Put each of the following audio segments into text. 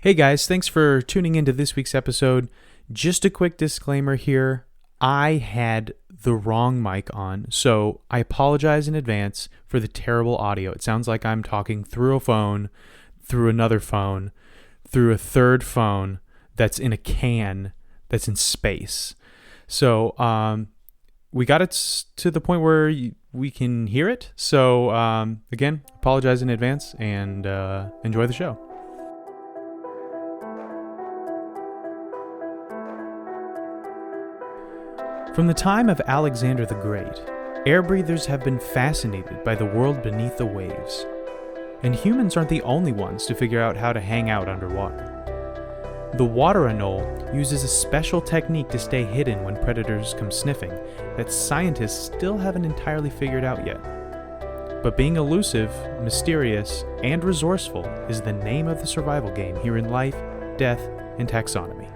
Hey guys, thanks for tuning into this week's episode. Just a quick disclaimer here. I had the wrong mic on, so I apologize in advance for the terrible audio. It sounds like I'm talking through a phone, through another phone, through a third phone that's in a can that's in space. So we got it to the point where we can hear it. So again, apologize in advance and enjoy the show. From the time of Alexander the Great, air breathers have been fascinated by the world beneath the waves. And humans aren't the only ones to figure out how to hang out underwater. The water anole uses a special technique to stay hidden when predators come sniffing that scientists still haven't entirely figured out yet. But being elusive, mysterious, and resourceful is the name of the survival game here in Life, Death, and Taxonomy.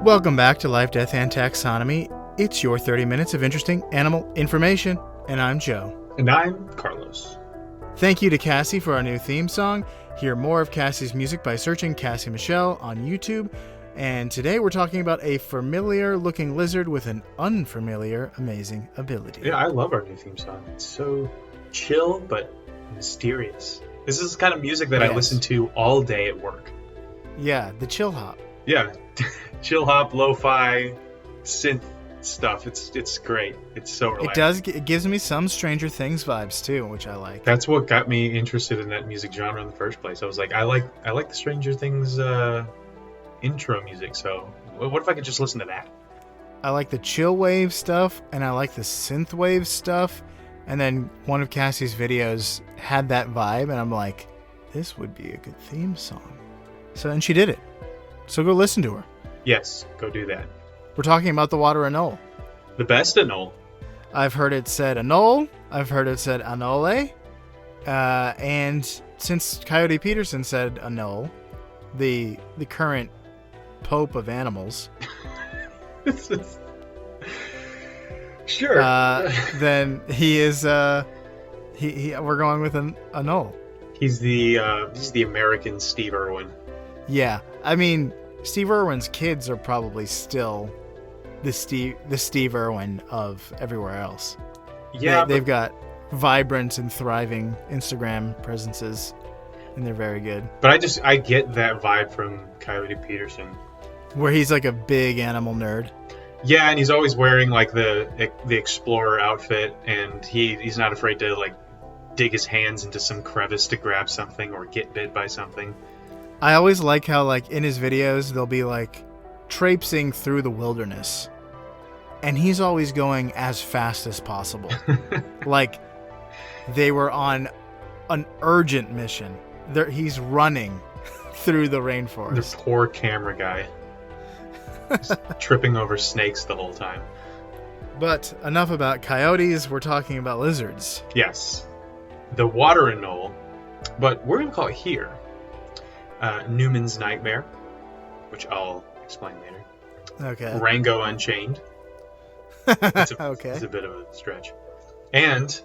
Welcome back to Life, Death, and Taxonomy. It's your 30 minutes of interesting animal information, and I'm Joe. And I'm Carlos. Thank you to Cassie for our new theme song. Hear more of Cassie's music by searching Cassie Michelle on YouTube. And today we're talking about a familiar-looking lizard with an unfamiliar, amazing ability. Yeah, I love our new theme song. It's so chill, but mysterious. This is the kind of music that I listen to all day at work. Yeah, the chill hop. Yeah, chill hop, lo-fi, synth stuff. It's great. It's so relaxing. It gives me some Stranger Things vibes too, which I like. That's what got me interested in that music genre in the first place. I was like, I like the Stranger Things intro music. So what if I could just listen to that? I like the chill wave stuff, and I like the synth wave stuff. And then one of Cassie's videos had that vibe, and I'm like, this would be a good theme song. And she did it. So go listen to her. Yes, go do that. We're talking about the water anole. The best anole. I've heard it said anole. I've heard it said anole. And since Coyote Peterson said anole, the current pope of animals, sure. then he is. We're going with an anole. He's the American Steve Irwin. Yeah, I mean, Steve Irwin's kids are probably still the Steve Irwin of everywhere else. Yeah, they've got vibrant and thriving Instagram presences, and they're very good. But I get that vibe from Coyote Peterson, where he's like a big animal nerd. Yeah, and he's always wearing like the explorer outfit, and he's not afraid to like dig his hands into some crevice to grab something or get bit by something. I always like how, like, in his videos, they'll be, like, traipsing through the wilderness. And he's always going as fast as possible. Like, they were on an urgent mission. He's running through the rainforest. The poor camera guy. Just tripping over snakes the whole time. But enough about coyotes. We're talking about lizards. Yes. The water anole. But we're going to call it here Newman's Nightmare, which I'll explain later. Okay. Rango Unchained. It's okay. It's a bit of a stretch. And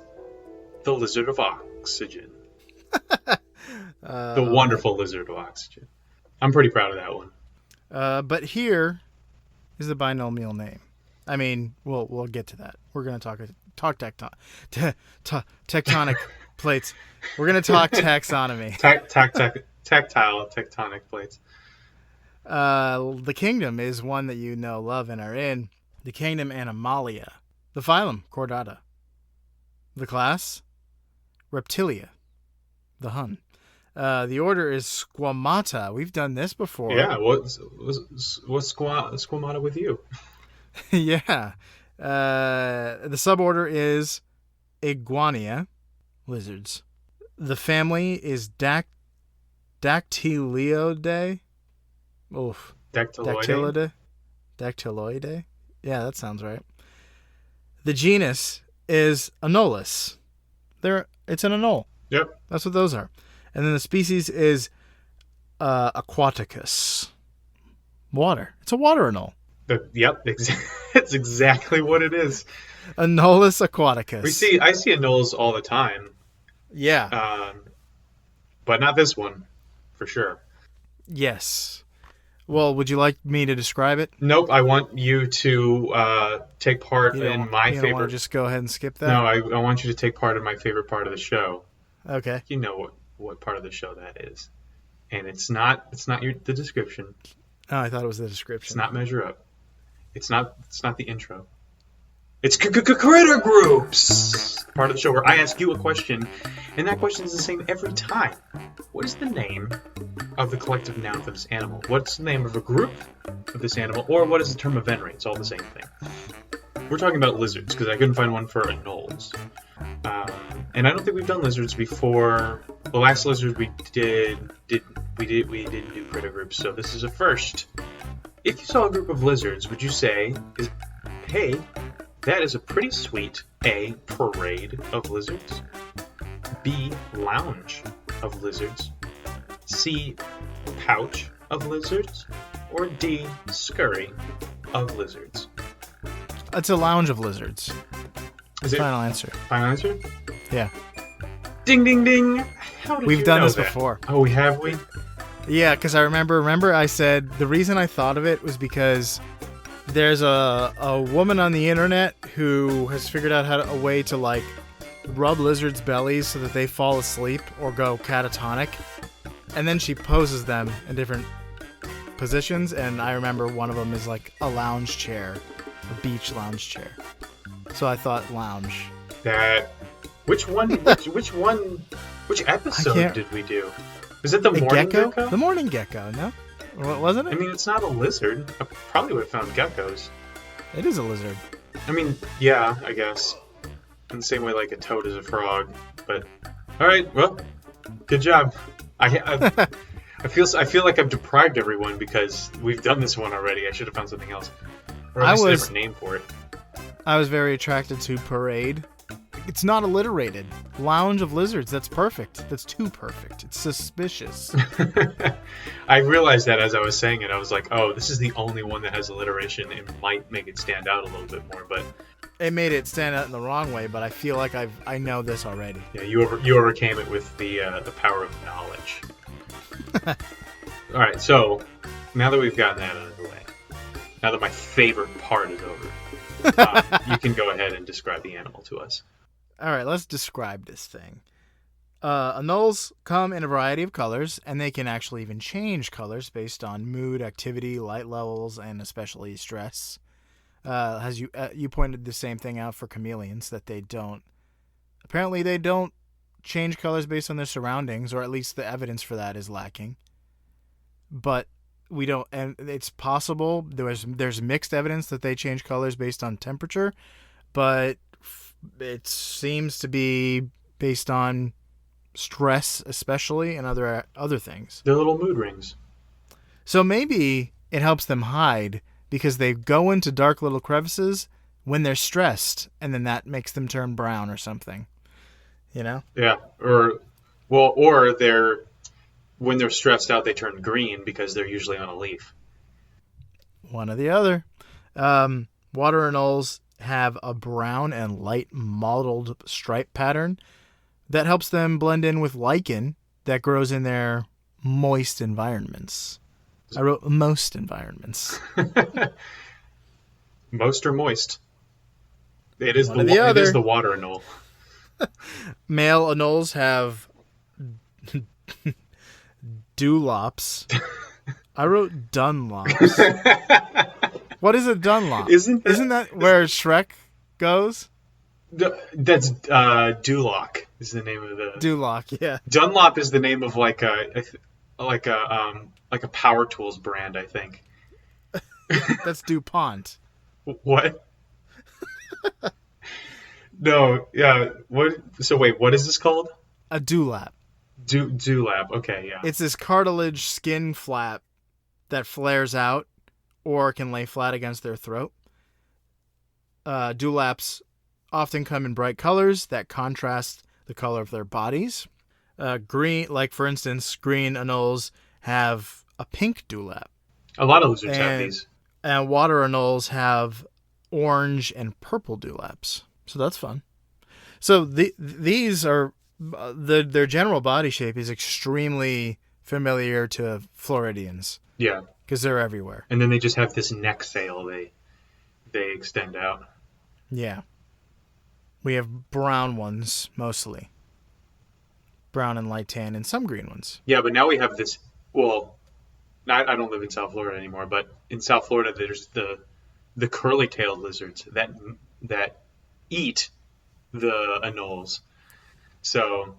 the Lizard of Oxygen. The wonderful Lizard of Oxygen. I'm pretty proud of that one. But here is the binomial name. I mean, we'll get to that. We're going to talk tectonic plates. We're going to talk taxonomy. Tactile tectonic plates. The kingdom is one that you know, love, and are in. The kingdom Animalia. The phylum Chordata. The class Reptilia. The Hun. The order is Squamata. We've done this before. Yeah, what's Squamata with you? Yeah. The suborder is Iguania. Lizards. The family is Dactylidae. Oof. Dactyloidae? Dactyloidae? Yeah, that sounds right. The genus is Anolis. It's an anole. Yep. That's what those are. And then the species is Aquaticus. Water. It's a water anole. Yep, that's exactly what it is. Anolis aquaticus. I see anoles all the time, Yeah. but not this one, for sure. Yes. Well, would you like me to describe it? Nope, I want you to take part in my You don't want favorite. to just go ahead and skip that? No, I want you to take part in my favorite part of the show. Okay. You know what part of the show that is, and it's not the description. Oh, I thought it was the description. It's not measure up. It's not the intro. It's critter groups. Part of the show where I ask you a question, and that question is the same every time. What is the name of the collective noun for this animal? What's the name of a group of this animal? Or what is the term of venere? It's all the same thing. We're talking about lizards because I couldn't find one for anoles. And I don't think we've done lizards before. The last lizard we didn't do critter groups, so this is a first. If you saw a group of lizards, would you say, hey, that is a pretty sweet A, parade of lizards, B, lounge of lizards, C, pouch of lizards, or D, scurry of lizards? It's a lounge of lizards. Is it Final answer. final answer? Yeah. Ding, ding, ding. How did We've you done know this that? before. Oh, have we? Yeah, because I remember I said the reason I thought of it was because there's a woman on the internet who has figured out a way to like rub lizards' bellies so that they fall asleep or go catatonic, and then she poses them in different positions. And I remember one of them is like a lounge chair, a beach lounge chair. So I thought lounge. Which episode did we do? Was it the A morning gecko? gecko? The morning gecko, no? Wasn't I it? mean, it's not a lizard. I probably would have found geckos. It is a lizard. I mean, yeah, I guess. In the same way, like a toad is a frog. But all right, well, good job. I feel like I've deprived everyone because we've done this one already. I should have found something else, or at least a different name for it. I was very attracted to parade. It's not alliterated. Lounge of lizards. That's perfect. That's too perfect. It's suspicious. I realized that as I was saying it. I was like, oh, this is the only one that has alliteration. It might make it stand out a little bit more, but It made it stand out in the wrong way, but I feel like I know this already. yeah, you overcame it with the power of knowledge. All right, so now that we've gotten that out of the way, now that my favorite part is over, you can go ahead and describe the animal to us. All right, let's describe this thing. Anoles come in a variety of colors, and they can actually even change colors based on mood, activity, light levels, and especially stress. As you pointed the same thing out for chameleons, that they don't change colors based on their surroundings, or at least the evidence for that is lacking. But we don't, and it's possible there's mixed evidence that they change colors based on temperature, but it seems to be based on stress, especially, and other things. They're little mood rings. So maybe it helps them hide because they go into dark little crevices when they're stressed, and then that makes them turn brown or something. You know? Yeah, or when they're stressed out, they turn green because they're usually on a leaf. One or the other. Water anoles have a brown and light mottled stripe pattern that helps them blend in with lichen that grows in their moist environments. I wrote most environments. Most or moist. It is One or the other. It is the water anole. Male anoles have dewlaps. I wrote dunlops. What is a dunlop? Isn't that where Shrek goes? That's Duloc is the name of the Duloc, yeah. Dunlop is the name of like a power tools brand, I think. That's DuPont. What? No, yeah. What? So wait, what is this called? A dewlap. Dewlap. Okay, yeah. It's this cartilage skin flap that flares out or can lay flat against their throat. Dewlaps often come in bright colors that contrast the color of their bodies. Green, like for instance, green anoles have a pink dewlap, A lot of lizards have and these. water anoles have orange and purple dewlaps. So that's fun. So these are their general body shape is extremely familiar to Floridians Yeah. because they're everywhere. And then they just have this neck sail they extend out. Yeah. We have brown ones mostly. Brown and light tan, and some green ones. Yeah, but now we have this. Well, I don't live in South Florida anymore, but in South Florida, there's the curly-tailed lizards that eat the anoles. So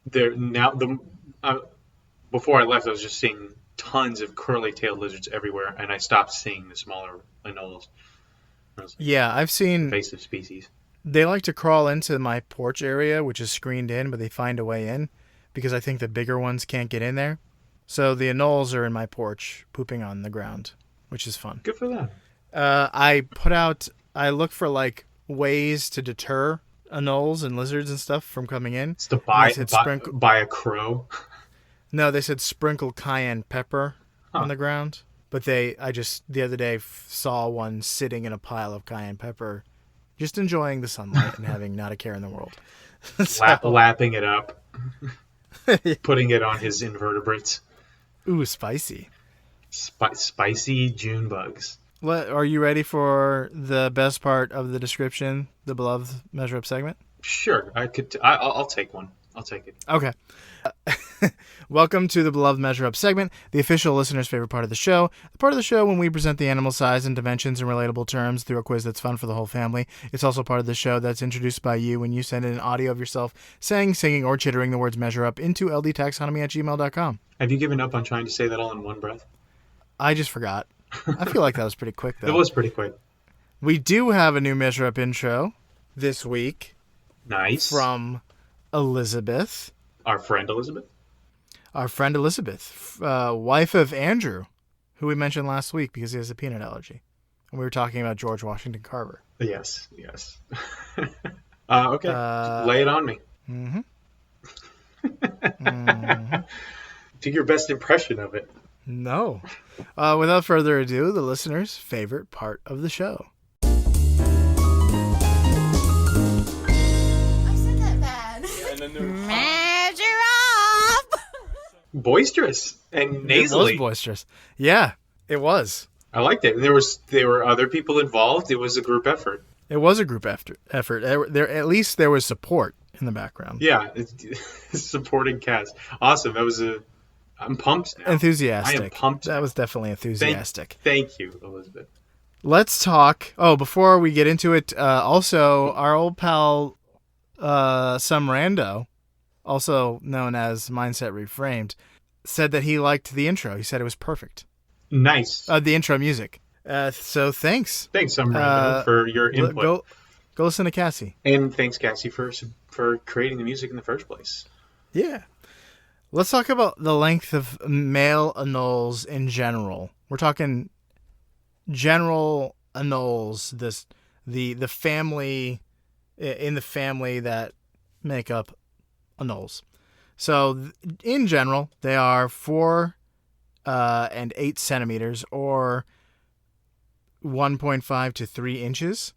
they're now before I left, I was just seeing tons of curly-tailed lizards everywhere, and I stopped seeing the smaller anoles. Yeah, I've seen Invasive species. they like to crawl into my porch area, which is screened in, but they find a way in because I think the bigger ones can't get in there. So the anoles are in my porch, pooping on the ground, which is fun. Good for them. I look for like ways to deter anoles and lizards and stuff from coming in. It's to And buy a crow. No, they said sprinkle cayenne pepper Huh. on the ground. But I just the other day saw one sitting in a pile of cayenne pepper, just enjoying the sunlight and having not a care in the world. Lapping it up, putting it on his invertebrates. Ooh, spicy. Spicy June bugs. Are you ready for the best part of the description, the beloved measure up segment? Sure, I'll take one. I'll take it. Okay. Welcome to the beloved measure up segment, the official listener's favorite part of the show. The part of the show when we present the animal size and dimensions in relatable terms through a quiz that's fun for the whole family. It's also part of the show that's introduced by you when you send in an audio of yourself saying, singing, or chittering the words measure up into ldtaxonomy@gmail.com. Have you given up on trying to say that all in one breath? I just forgot. I feel like that was pretty quick, though. It was pretty quick. We do have a new measure up intro this week Nice. from Elizabeth. Our friend Elizabeth? Our friend Elizabeth, wife of Andrew, who we mentioned last week because he has a peanut allergy. And we were talking about George Washington Carver. Yes. Okay. Lay it on me. Mm-hmm. Do your best impression of it. No. Without further ado, the listener's favorite part of the show. I said that bad. Measure up! Boisterous and nasally. It was boisterous. Yeah, it was. I liked it. There were other people involved. It was a group effort. It was a group effort. At least there was support in the background. Yeah, it's supporting cast. Awesome. I'm pumped now. Enthusiastic. I am pumped. That was definitely enthusiastic. Thank you, Elizabeth. Let's talk. Oh, before we get into it, also our old pal, Some Rando, also known as Mindset Reframed, said that he liked the intro. He said it was perfect. Nice. The intro music. So thanks. Thanks, Rando, for your input. Go listen to Cassie. And thanks, Cassie, for creating the music in the first place. Yeah. Let's talk about the length of male anoles in general. We're talking general anoles, the family in the family that make up anoles. So in general, they are 4 and 8 centimeters, or 1.5 to 3 inches.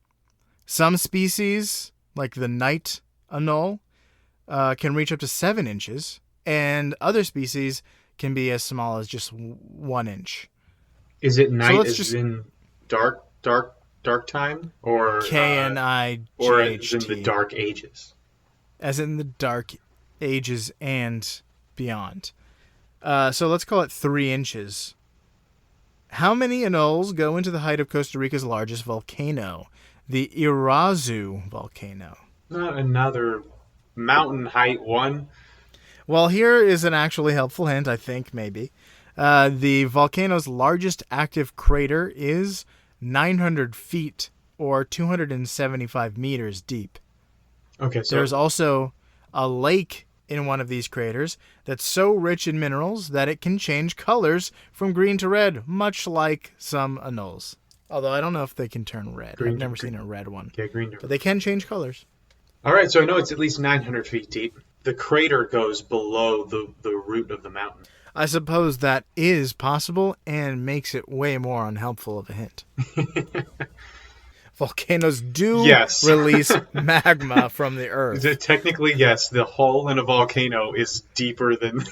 Some species, like the night anole, can reach up to 7 inches. And other species can be as small as just 1 inch. Is it night in dark time, or KNIGHT? or as in the dark ages? As in the dark ages and beyond. So let's call it 3 inches. How many anoles go into the height of Costa Rica's largest volcano, the Irazu volcano? Not another mountain height one. Well, here is an actually helpful hint, I think, maybe. The volcano's largest active crater is 900 feet, or 275 meters deep. Okay, so There's also a lake in one of these craters that's so rich in minerals that it can change colors from green to red, much like some anoles. Although I don't know if they can turn red. Green I've to never green. seen a red one. Yeah, green. But they can change colors. All right, so I know it's at least 900 feet deep. the crater goes below the root of the mountain. I suppose that is possible and makes it way more unhelpful of a hint. Volcanoes do Yes. release magma from the earth. Technically, yes, the hole in a volcano is deeper than,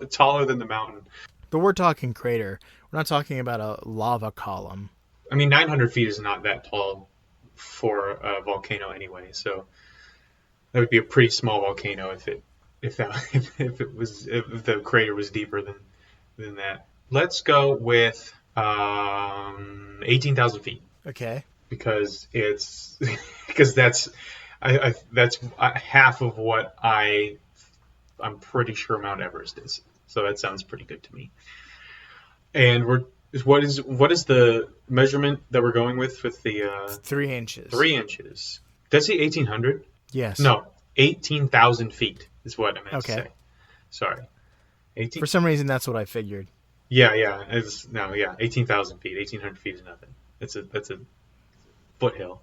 taller than the mountain. But we're talking crater. We're not talking about a lava column. I mean, 900 feet is not that tall for a volcano anyway, so that would be a pretty small volcano if the crater was deeper than that. Let's go with 18,000 feet. Okay. Because that's half of what I'm pretty sure Mount Everest is. So that sounds pretty good to me. And what is the measurement that we're going with the 3 inches. 3 inches. Did I say 1,800? Yes. No, 18,000 feet is what I meant to say. Sorry. 18. For some reason, that's what I figured. Yeah. 18,000 feet. 1,800 feet is nothing. That's a foothill.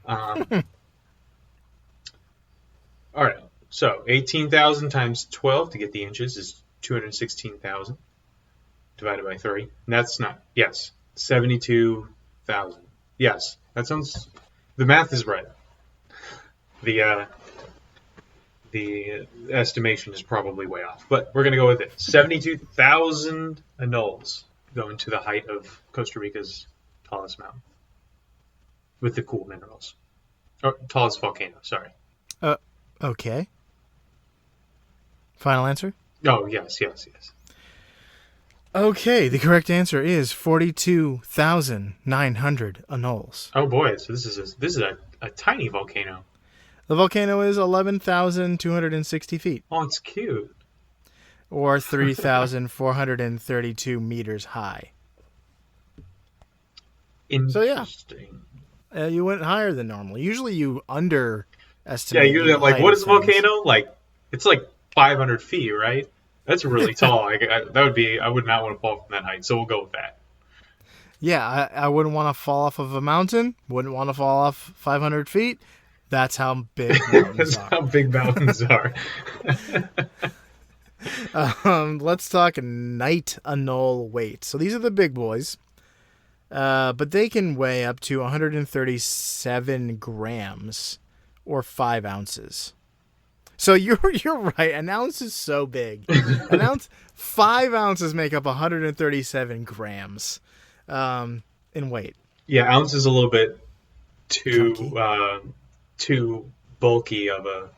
All right. So 18,000 times 12 to get the inches is 216,000 divided by 3. And that's not, yes, 72,000. Yes, that sounds, the math is right. The estimation is probably way off, but we're going to go with it. 72,000 anoles going to the height of Costa Rica's tallest mountain with the cool minerals. Or tallest volcano, sorry. Okay. Final answer? Oh, yes. Okay, the correct answer is 42,900 anoles. Oh boy, so this is a tiny volcano. The volcano is 11,260 feet. Oh, it's cute. Or 3,432 meters high. Interesting. So you went higher than normal. Usually you underestimate. Yeah, usually I'm like, height what of is a things. volcano? Like, it's like 500 feet, right? That's really tall. I would not want to fall from that height, so we'll go with that. Yeah, I wouldn't want to fall off of a mountain. Wouldn't want to fall off 500 feet. That's how big mountains That's how big mountains are. Let's talk night anole weight. So these are the big boys. But they can weigh up to 137 grams or 5 ounces. So you're right. An ounce is so big. 5 ounces make up 137 grams in weight. Yeah, ounce is a little bit Chunky. too bulky of a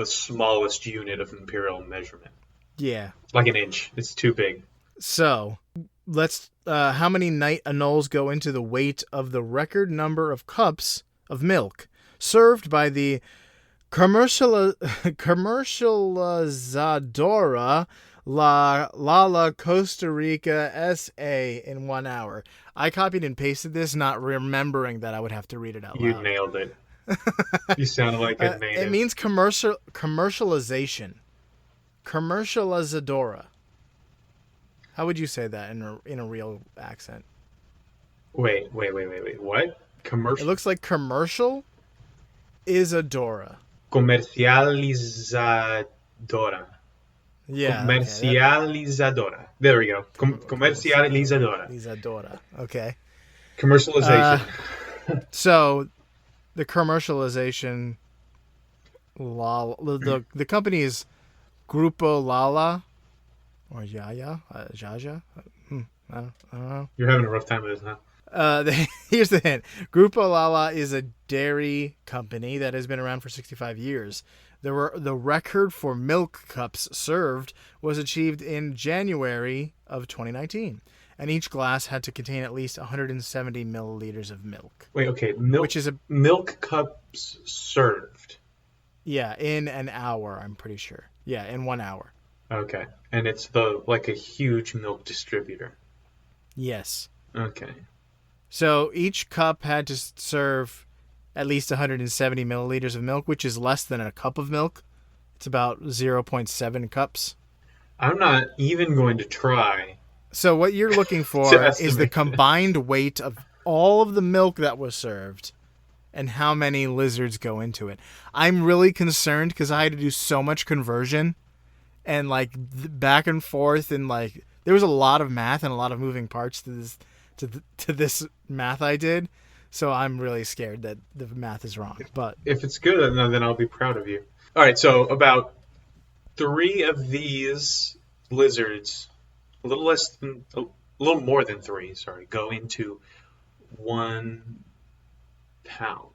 smallest unit of imperial measurement. Yeah. Like an inch. It's too big. So let's. How many night anoles go into the weight of the record number of cups of milk served by the commercializadora La Costa Rica S.A. in 1 hour? I copied and pasted this, not remembering that I would have to read it out You loud. nailed it. You sound like a native. It means commercialization. Commercializadora. How would you say that in a real accent? Wait. What? It Commercial. looks like commercial Isadora. Comercializadora. Yeah. Comercializadora. There we go. Comercializadora. Isadora. Okay. Commercialization. So the commercialization the company is Grupo Lala or Jaja. I don't know. You're having a rough time with this, huh? Here's the hint. Grupo Lala is a dairy company that has been around for 65 years. The record for milk cups served was achieved in January of 2019, and each glass had to contain at least 170 milliliters of milk. Wait, okay. Milk, which is milk cups served. Yeah, in an hour, I'm pretty sure. Yeah, in 1 hour. Okay. And it's like a huge milk distributor. Yes. Okay. So each cup had to serve at least 170 milliliters of milk, which is less than a cup of milk. It's about 0.7 cups. I'm not even going to try. So what you're looking for is the combined weight of all of the milk that was served and how many lizards go into it. I'm really concerned because I had to do so much conversion and like back and forth, and like there was a lot of math and a lot of moving parts to this math I did. So I'm really scared that the math is wrong. But if it's good, then I'll be proud of you. All right, so about 3 of these lizards, a little more than 3, sorry, go into 1 pound.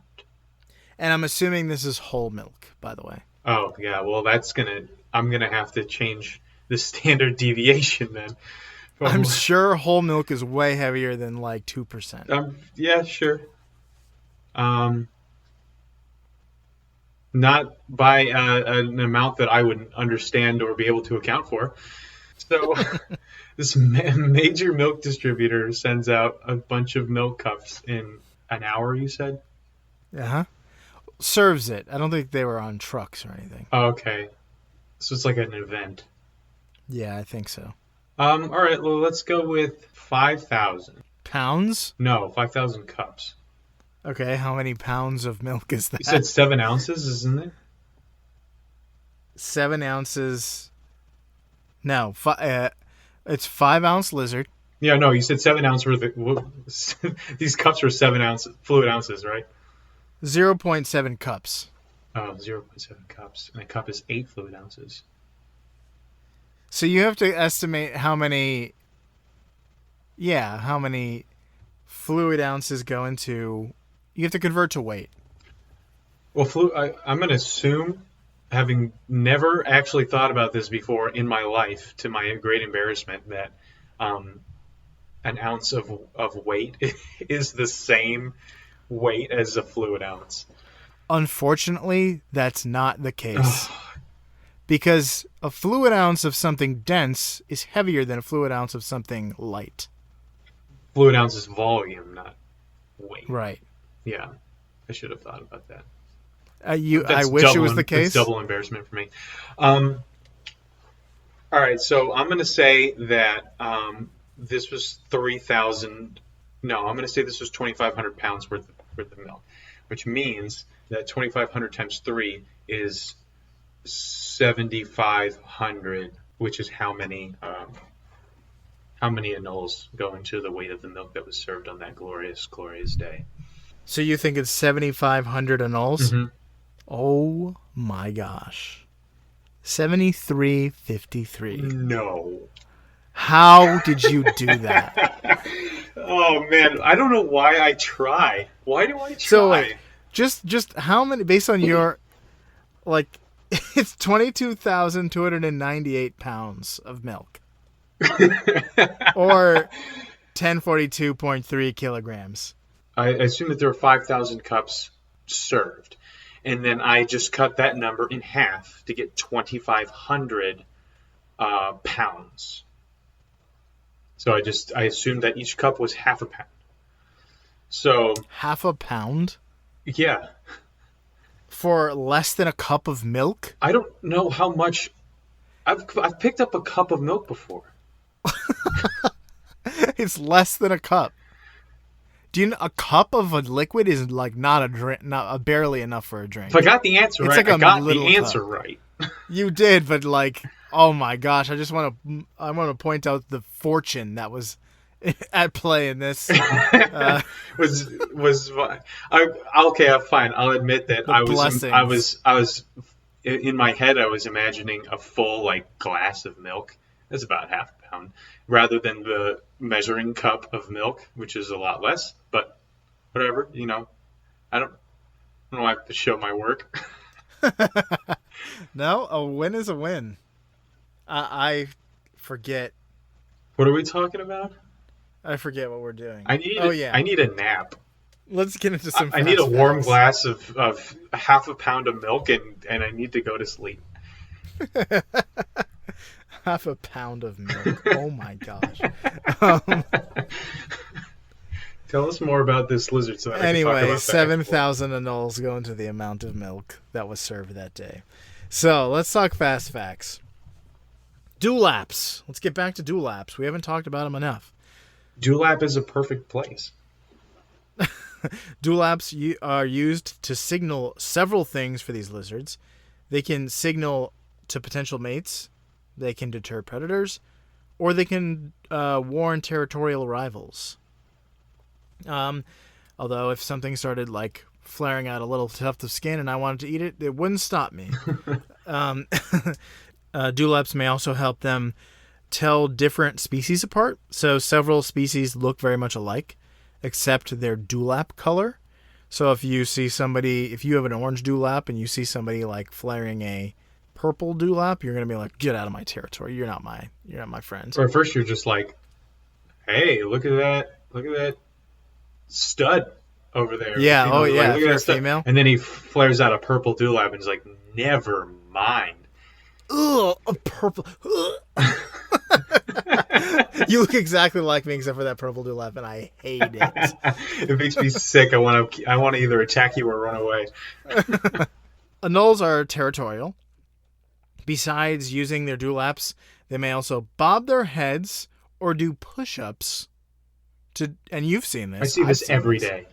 And I'm assuming this is whole milk, by the way. Oh, yeah, well, I'm going to have to change the standard deviation then. I'm sure whole milk is way heavier than like 2%. Yeah, sure. Not by an amount that I would understand or be able to account for. So this major milk distributor sends out a bunch of milk cups in an hour, you said? Uh-huh. Serves it. I don't think they were on trucks or anything. Oh, okay. So it's like an event. Yeah, I think so. All right, well, let's go with 5,000. Pounds? No, 5,000 cups. Okay, how many pounds of milk is that? You said 7 ounces, isn't it? 7 ounces. No, it's 5-ounce lizard. Yeah, no, you said 7 ounces worth of... These cups were 7 fluid ounces, right? 0.7 cups. Oh, 0.7 cups. And a cup is 8 fluid ounces. So you have to estimate how many fluid ounces go into... You have to convert to weight. Well, I'm going to assume, having never actually thought about this before in my life, to my great embarrassment, that an ounce of weight is the same weight as a fluid ounce. Unfortunately, that's not the case. Because a fluid ounce of something dense is heavier than a fluid ounce of something light. Fluid ounce is volume, not weight. Right. Yeah, I should have thought about that. I wish it was the case. It's double embarrassment for me. All right, so I'm going to say that this was 3,000. No, I'm going to say this was 2,500 pounds worth of milk, which means that 2,500 times 3 is 7,500, which is how many anoles go into the weight of the milk that was served on that glorious, glorious day. So you think it's 7,500 anoles? Mm-hmm. Oh my gosh. 73.53. No. How did you do that? Oh man, I don't know why I try. Why do I try? So like, just how many, based on your, like, it's 22,298 pounds of milk. Or 1042.3 kilograms. I assume that there are 5,000 cups served. And then I just cut that number in half to get 2,500 pounds. So I assumed that each cup was half a pound. So half a pound? Yeah. For less than a cup of milk? I don't know how much. I've picked up a cup of milk before. It's less than a cup. Do you know a cup of a liquid is like not a drink, barely enough for a drink. If I got the answer right, I got the answer right. You did, but like, oh my gosh, I want to point out the fortune that was at play in this. Okay, fine. I'll admit that I was in my head. I was imagining a full like glass of milk. That's about half a pound, rather than the measuring cup of milk, which is a lot less. But whatever, I don't have to show my work. No, a win is a win. I forget. What are we talking about? I forget what we're doing. I need a nap. Let's get into some. I need a warm glass of half a pound of milk, and I need to go to sleep. Half a pound of milk. Oh my gosh. Tell us more about this lizard. So anyway, 7,000 anoles go into the amount of milk that was served that day. So let's talk fast facts. Dewlaps. Let's get back to dewlaps. We haven't talked about them enough. Dewlap is a perfect place. Dewlaps are used to signal several things for these lizards. They can signal to potential mates, they can deter predators, or they can warn territorial rivals. Although if something started like flaring out a little tuft of skin and I wanted to eat it, it wouldn't stop me. Dewlaps may also help them tell different species apart. So several species look very much alike, except their dewlap color. So if you have an orange dewlap and you see somebody like flaring a purple dewlap, you're gonna be like, get out of my territory. You're not my friend. Or at first you're just like, hey, look at that stud over there. Yeah, You know, yeah, look if at you're that stud. female. And then he flares out a purple dewlap and is like, never mind. Ugh, a purple. You look exactly like me except for that purple dewlap, and I hate it. It makes me sick. I want to either attack you or run away. Anoles are territorial. Besides using their dewlaps, they may also bob their heads or do push-ups and you've seen this. I see this every day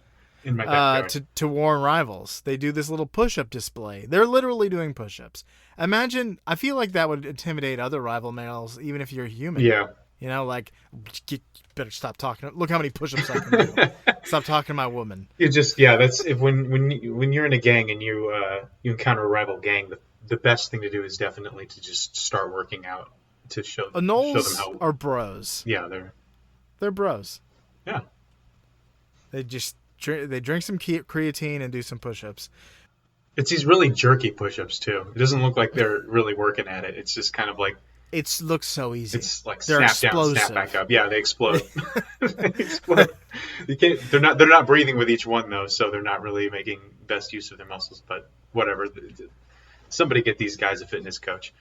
in my backyard. To warn rivals. They do this little push-up display. They're literally doing push-ups. Imagine, I feel like that would intimidate other rival males, even if you're human. Yeah. You know, like, better stop talking. Look how many push-ups I can do. Stop talking to my woman. It just, that's if when you're in a gang and you encounter a rival gang, the best thing to do is definitely to just start working out to show them how. Are bros. Yeah, They're bros. Yeah. They just drink some creatine and do some push-ups. It's these really jerky push-ups too. It doesn't look like they're really working at it. It's just kind of like it looks so easy. It's like they're snap explosive. down, snap back up. Yeah, they explode. They explode. You can't. They're not breathing with each one though, so they're not really making best use of their muscles. But whatever. Somebody get these guys a fitness coach.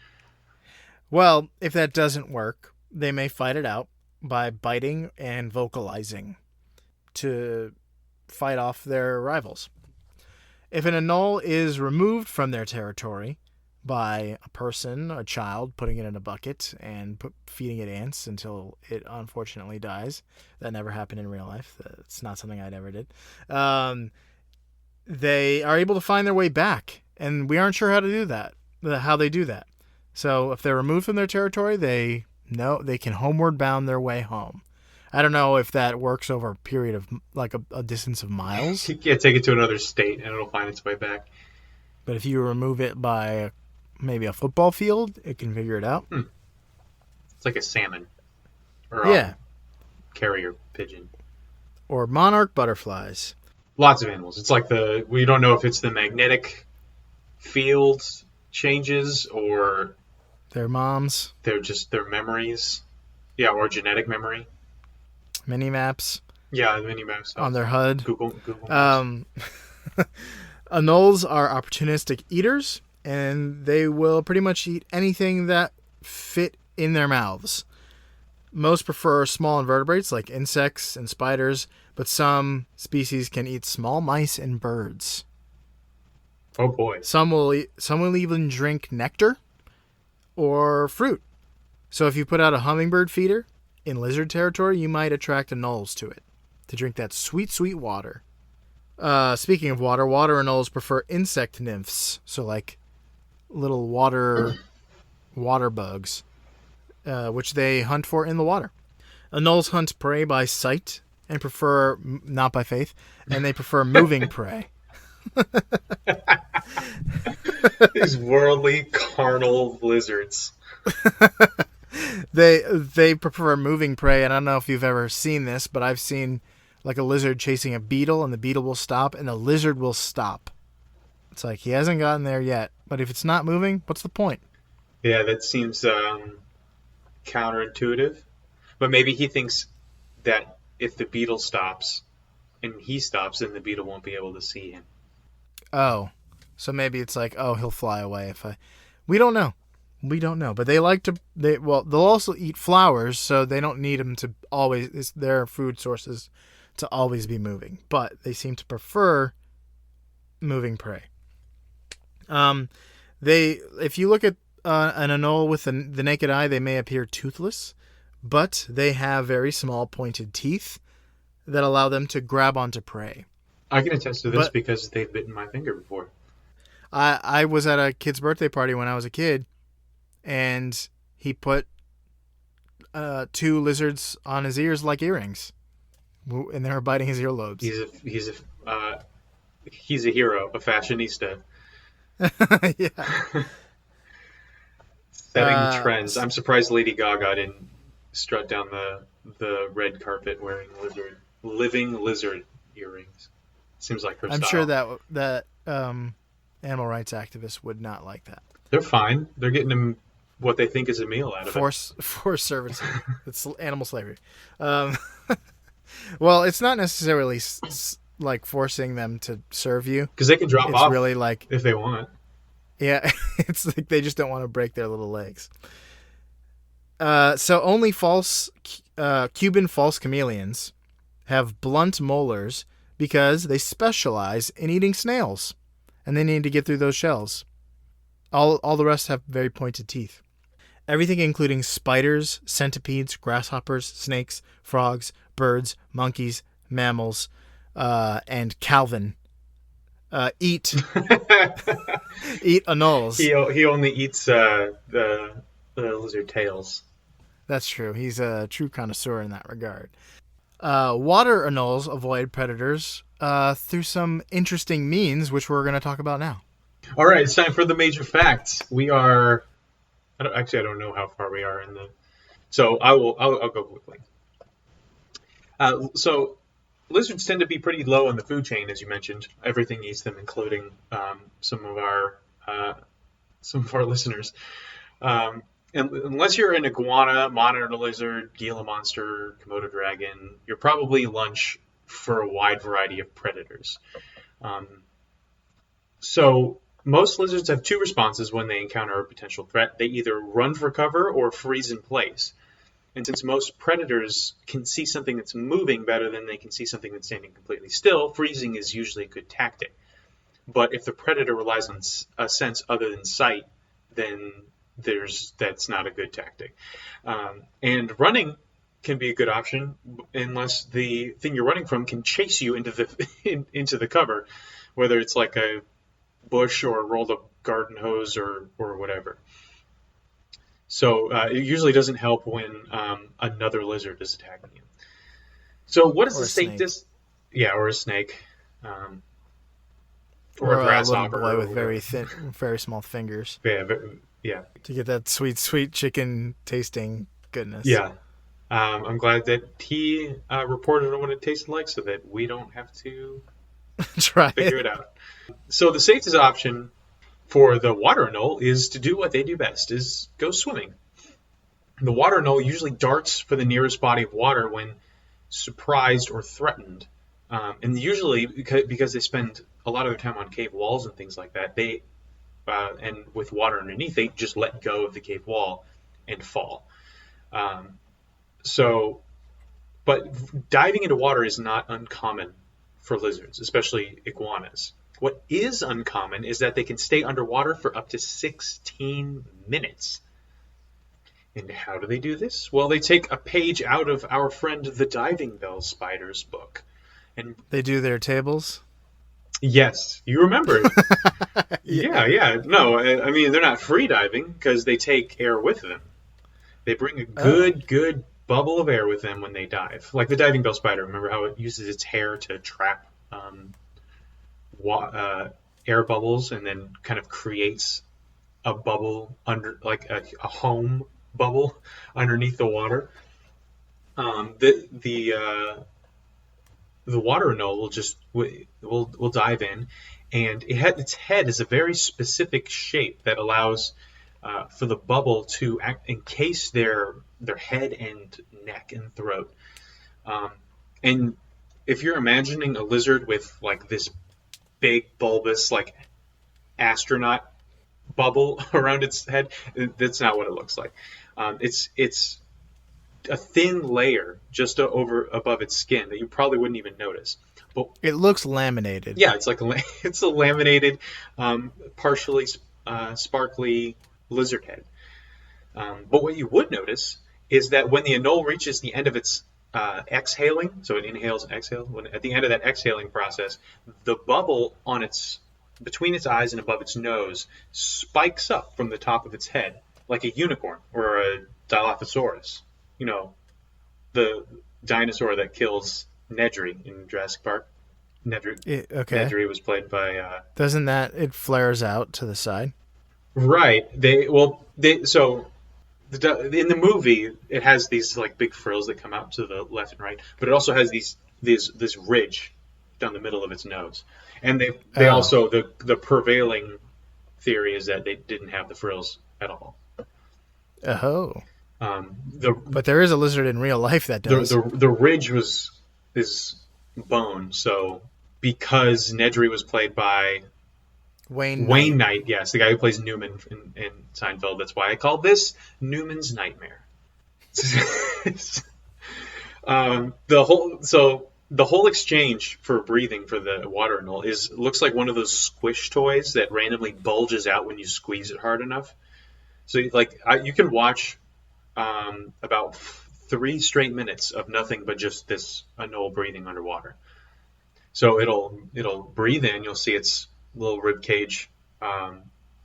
Well, if that doesn't work, they may fight it out by biting and vocalizing to fight off their rivals. If an anole is removed from their territory by a person, a child, putting it in a bucket and feeding it ants until it unfortunately dies, that never happened in real life. It's not something I'd ever did. They are able to find their way back, and we aren't sure how they do that. So if they're removed from their territory, they can homeward bound their way home. I don't know if that works over a period of like a distance of miles. Yeah, take it to another state and it'll find its way back. But if you remove it by maybe a football field, it can figure it out. It's like a salmon. Or carrier pigeon. Or monarch butterflies. Lots of animals. It's like we don't know if it's the magnetic field changes or their moms. They're just their memories. Yeah, or genetic memory. Mini maps. Yeah, mini maps on their HUD. Google Maps. Anoles are opportunistic eaters, and they will pretty much eat anything that fit in their mouths. Most prefer small invertebrates like insects and spiders, but some species can eat small mice and birds. Oh boy! Some will even drink nectar or fruit. So if you put out a hummingbird feeder in lizard territory, you might attract anoles to it to drink that sweet, sweet water. Speaking of water anoles prefer insect nymphs, so like little water bugs, which they hunt for in the water. Anoles hunt prey by sight and prefer, not by faith, and they prefer moving prey. These worldly, carnal lizards. They prefer moving prey, and I don't know if you've ever seen this, but I've seen like a lizard chasing a beetle, and the beetle will stop, and the lizard will stop. It's like he hasn't gotten there yet, but if it's not moving, what's the point? Yeah, that seems counterintuitive. But maybe he thinks that if the beetle stops and he stops, then the beetle won't be able to see him. Oh, so maybe it's like, oh, he'll fly away if I... We don't know. But they like to... they'll also eat flowers, so they don't need them to always... It's their food sources to always be moving. But they seem to prefer moving prey. If you look at an anole with the naked eye, they may appear toothless, but they have very small pointed teeth that allow them to grab onto prey. I can attest to this But because they've bitten my finger before. I was at a kid's birthday party when I was a kid, and he put 2 lizards on his ears like earrings, and they were biting his earlobes. He's a hero, a fashionista, Yeah. setting trends. I'm surprised Lady Gaga didn't strut down the red carpet wearing living lizard earrings. Seems like her I'm style. sure that animal rights activists would not like that. They're fine. They're getting them what they think is a meal out of Force servitude. It's animal slavery. Um, well, it's not necessarily like forcing them to serve you. it. Because they can drop It's off really like, if they want. yeah, it's like they just don't want to break their little legs. So only Cuban false chameleons have blunt molars because they specialize in eating snails, and they need to get through those shells. All the rest have very pointed teeth. Everything including spiders, centipedes, grasshoppers, snakes, frogs, birds, monkeys, mammals, and Calvin eat anoles. He only eats the lizard tails. That's true. He's a true connoisseur in that regard. Water anoles avoid predators through some interesting means, which we're going to talk about now. All right, it's time for the major facts. We are. I don't know how far we are in the. So I'll go quickly. So lizards tend to be pretty low on the food chain, as you mentioned. Everything eats them, including some of our listeners. And unless you're an iguana, monitor lizard, Gila monster, Komodo dragon, you're probably lunch for a wide variety of predators. So most lizards have 2 responses when they encounter a potential threat. They either run for cover or freeze in place. And since most predators can see something that's moving better than they can see something that's standing completely still, freezing is usually a good tactic. But if the predator relies on a sense other than sight, then that's not a good tactic. And running can be a good option unless the thing you're running from can chase you into the cover, whether it's like a bush or a rolled up garden hose or whatever. So it usually doesn't help when another lizard is attacking you. So what is the safe distance? Yeah, or a snake. Or a grasshopper. A little boy with very small fingers. Yeah. To get that sweet, sweet chicken tasting goodness. Yeah. I'm glad that he reported on what it tasted like so that we don't have to figure it out. So the safest option for the water anole is to do what they do best, is go swimming. The water anole usually darts for the nearest body of water when surprised or threatened. And usually, because they spend a lot of their time on cave walls and things like that, and with water underneath, they just let go of the cave wall and fall. But diving into water is not uncommon for lizards, especially iguanas. What is uncommon is that they can stay underwater for up to 16 minutes. And how do they do this? Well, they take a page out of our friend the diving bell spider's book. And they do their tables? Yes, you remember. Yeah. No, I mean, they're not free diving because they take air with them. They bring a good bubble of air with them when they dive. Like the diving bell spider, remember how it uses its hair to trap air bubbles and then kind of creates a bubble under, like a home bubble underneath the water. The water anole will dive in, and its head is a very specific shape that allows for the bubble to encase their head and neck and throat. And if you're imagining a lizard with like this big bulbous like astronaut bubble around its head, that's not what it looks like. It's a thin layer just above its skin that you probably wouldn't even notice. But it looks laminated. Yeah, it's a laminated, partially sparkly lizard head. But what you would notice is that when the anole reaches the end of its exhaling, so it inhales and exhales. When at the end of that exhaling process, the bubble on its between its eyes and above its nose spikes up from the top of its head like a unicorn or a Dilophosaurus. You know, the dinosaur that kills Nedry in Jurassic Park. Okay. Nedry was played by. Doesn't that it flares out to the side? Right. So in the movie it has these like big frills that come out to the left and right, but it also has this ridge down the middle of its nose, and they also the prevailing theory is that they didn't have the frills at all. Oh. The But there is a lizard in real life that does. the ridge is bone, so because Nedry was played by Wayne Knight, yes, the guy who plays Newman in Seinfeld. That's why I call this Newman's Nightmare. The whole exchange for breathing for the water anole looks like one of those squish toys that randomly bulges out when you squeeze it hard enough. So you can watch about 3 straight minutes of nothing but just this anole breathing underwater. So it'll breathe in. You'll see its little rib cage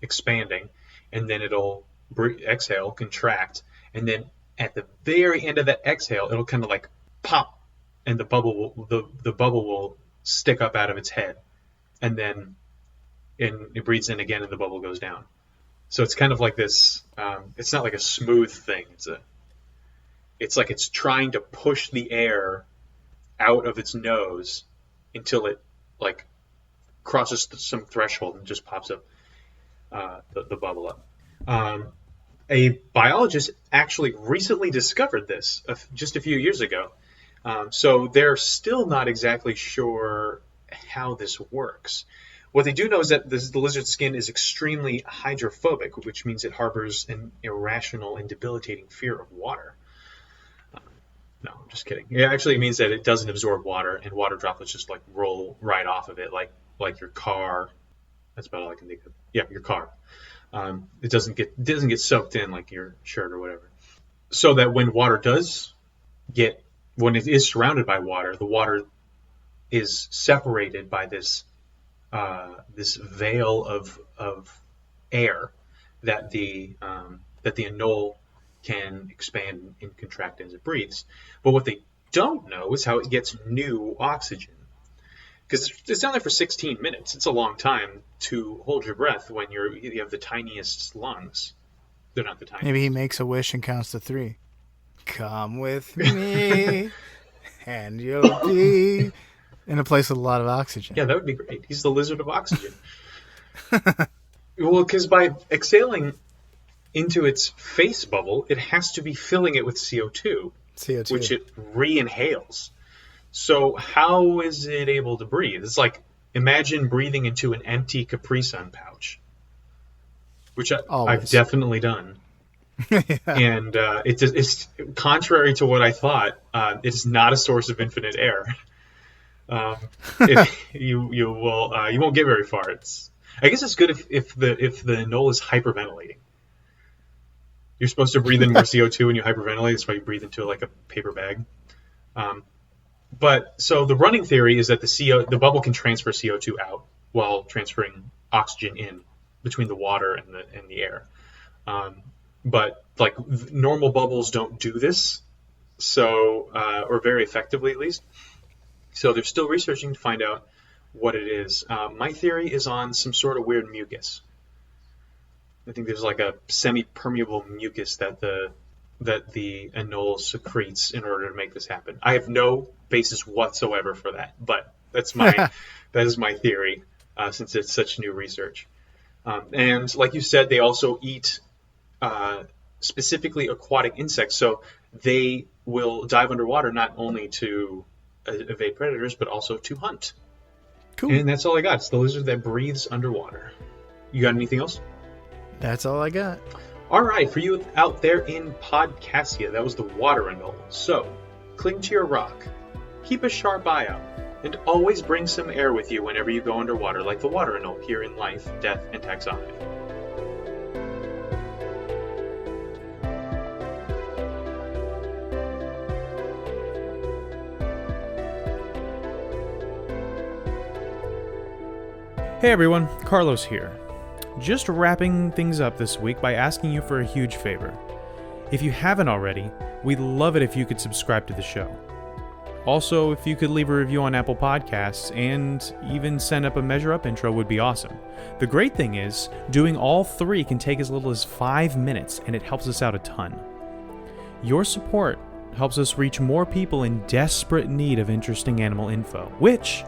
expanding, and then it'll exhale, contract, and then at the very end of that exhale, it'll kind of like pop, and the bubble will stick up out of its head, and then it breathes in again, and the bubble goes down. So it's kind of like this. It's not like a smooth thing. It's like it's trying to push the air out of its nose until it like crosses some threshold and just pops up the bubble up. A biologist actually recently discovered this just a few years ago. So they're still not exactly sure how this works. What they do know is that the lizard's skin is extremely hydrophobic, which means it harbors an irrational and debilitating fear of water. No, I'm just kidding. It actually means that it doesn't absorb water, and water droplets just like roll right off of it, like your car. That's about all I can think of. Yeah, your car. It doesn't get soaked in like your shirt or whatever. So that when it is surrounded by water, the water is separated by this veil of air that the anole can expand and contract as it breathes. But what they don't know is how it gets new oxygen. Because it's down there for 16 minutes. It's a long time to hold your breath when you have the tiniest lungs. They're not the tiniest. Maybe he makes a wish and counts to 3. Come with me, and you'll be in a place with a lot of oxygen. Yeah, that would be great. He's the lizard of oxygen. Well, because by exhaling into its face bubble, it has to be filling it with CO2, which it re-inhales. So how is it able to breathe? It's like, imagine breathing into an empty Capri Sun pouch, which I've definitely done. Yeah. And it's contrary to what I thought. It's not a source of infinite air. You won't get very far. I guess it's good if the anole is hyperventilating. You're supposed to breathe in more CO2 when you hyperventilate. That's why you breathe into like a paper bag. But so the running theory is that the bubble can transfer CO2 out while transferring oxygen in between the water and the air. But like normal bubbles don't do this, so or very effectively at least. So they're still researching to find out what it is. My theory is on some sort of weird mucus. I think there's like a semi-permeable mucus that the anole secretes in order to make this happen. I have no basis whatsoever for that, but that is my theory since it's such new research. And like you said, they also eat specifically aquatic insects, so they will dive underwater not only to evade predators but also to hunt. Cool. And that's all I got. It's the lizard that breathes underwater. You got anything else? That's all I got. All right, for you out there in Podcastia, that was the water anole. So, cling to your rock, keep a sharp eye out, and always bring some air with you whenever you go underwater, like the water anole here in Life, Death, and Taxonomy. Hey everyone, Carlos here. Just wrapping things up this week by asking you for a huge favor. If you haven't already, we'd love it if you could subscribe to the show. Also, if you could leave a review on Apple Podcasts and even send up a Measure Up intro would be awesome. The great thing is, doing all three can take as little as 5 minutes and it helps us out a ton. Your support helps us reach more people in desperate need of interesting animal info, which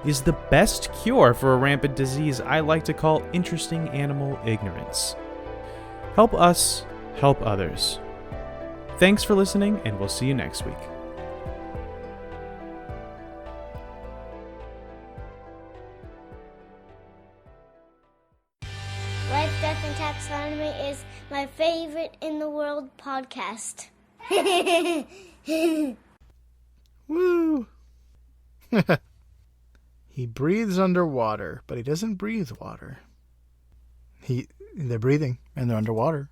is the best cure for a rampant disease I like to call interesting animal ignorance. Help us help others. Thanks for listening, and we'll see you next week. Life, Death, and Taxonomy is my favorite in the world podcast. Woo! He breathes underwater, but he doesn't breathe water. They're breathing, and they're underwater.